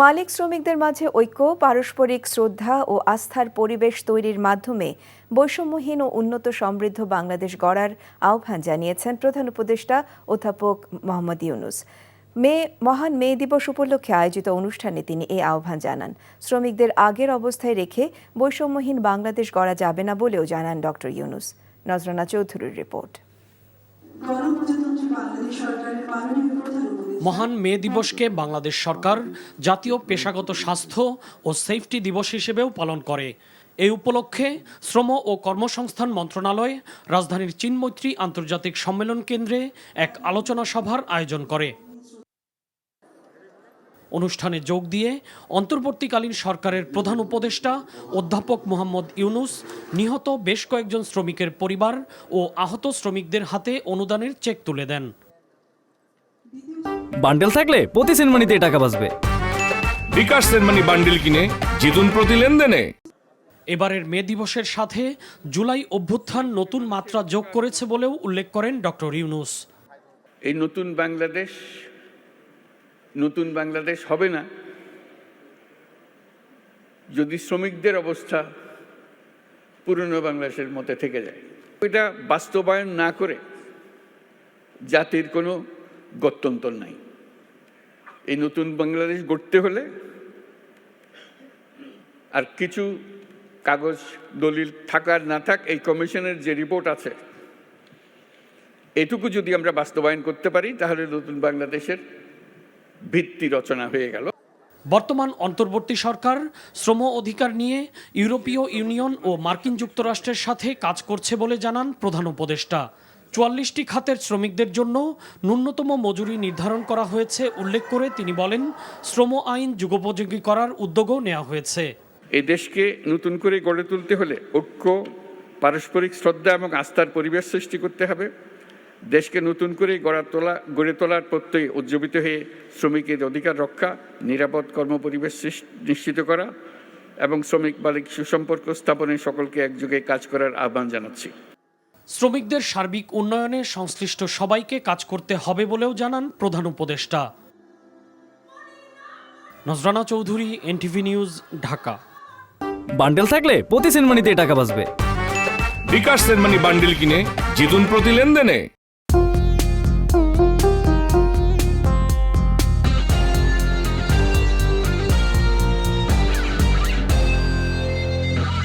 মালিক শ্রমিকদের মাঝে ঐক্য, পারস্পরিক শ্রদ্ধা ও আস্থার পরিবেশ তৈরির মাধ্যমে বৈষম্যহীন ও উন্নত সমৃদ্ধ বাংলাদেশ গড়ার আহ্বান জানিয়েছেন প্রধান উপদেষ্টা অধ্যাপক মোহাম্মদ ইউনূস। মহান মে দিবস উপলক্ষে আয়োজিত অনুষ্ঠানে তিনি এই আহ্বান জানান। শ্রমিকদের আগের অবস্থায় রেখে বৈষম্যহীন বাংলাদেশ গড়া যাবে না বলেও জানান ডক্টর ইউনূস। নজরানা চৌধুরীর রিপোর্ট। মহান মে দিবসকে বাংলাদেশ সরকার জাতীয় পেশাগত স্বাস্থ্য ও সেফটি দিবস হিসেবেও পালন করে। এই উপলক্ষে শ্রম ও কর্মসংস্থান মন্ত্রণালয় রাজধানীর চীনমৈত্রী আন্তর্জাতিক সম্মেলন কেন্দ্রে এক আলোচনা সভার আয়োজন করে। অনুষ্ঠানে যোগ দিয়ে অন্তর্বর্তীকালীন সরকারের প্রধান উপদেষ্টা অধ্যাপক মোহাম্মদ ইউনূস নিহত বেশ কয়েকজন শ্রমিকের পরিবার ও আহত শ্রমিকদের হাতে অনুদানের চেক তুলে দেন। বান্ডেল থাকলে প্রতি সেনমানিতে টাকা বাঁচবে। বিকাশ সেনমানি বান্ডেল কিনে জিতুন প্রতি লেনদেনে। এবারের মে দিবসের সাথে জুলাই অভ্যুত্থান নতুন মাত্রা যোগ করেছে বলেও উল্লেখ করেন ডক্টর ইউনূস। এই নতুন বাংলাদেশ হবে না যদি শ্রমিকদের অবস্থা পুরনো বাংলাদেশের মতো থেকে যায়। এটা বাস্তবায়ন না করে জাতির কোনো গত্যন্তর নাই। এই নতুন বাংলাদেশ গড়তে হলে আর কিছু কাগজ দলিল থাকার না থাক, এই কমিশনের যে রিপোর্ট আছে এটুকু যদি আমরা বাস্তবায়ন করতে পারি তাহলে নতুন বাংলাদেশের ভিত্তি রচনা হয়ে গেল। বর্তমান অন্তর্বর্তী সরকার শ্রম অধিকার নিয়ে ইউরোপীয় ইউনিয়ন ও মার্কিন যুক্তরাষ্ট্রের সাথে কাজ করছে বলে জানান প্রধান উপদেষ্টা। ৪৪টি খাতের শ্রমিকদের জন্য ন্যূনতম মজুরি নির্ধারণ করা হয়েছে উল্লেখ করে তিনি বলেন, শ্রম আইন যুগোপযোগী করার উদ্যোগও নেওয়া হয়েছে। এই দেশকে নতুন করে গড়ে তুলতে হলে ঐক্য, পারস্পরিক শ্রদ্ধা এবং আস্থার পরিবেশ সৃষ্টি করতে হবে। দেশকে নতুন করে গড়ে তোলার প্রত্যয় উজ্জীবিত হয়ে শ্রমিকের অধিকার রক্ষা, নিরাপদ কর্মপরিবেশ নিশ্চিত করা এবং শ্রমিক মালিক সুসম্পর্ক স্থাপনে সকলকে একযোগে কাজ করার আহ্বান জানাচ্ছি। শ্রমিকদের সার্বিক উন্নয়নে সংশ্লিষ্ট সবাইকে কাজ করতে হবে বলেও জানান প্রধান উপদেষ্টা। Nazrana Chowdhury, NTV news, Dhaka. Bundle থাকলে প্রতি সেনমানিতে টাকা বাঁচবে। বিকাশ সেনমানি বান্ডেল কিনে জিতুন প্রতি লেনদেনে।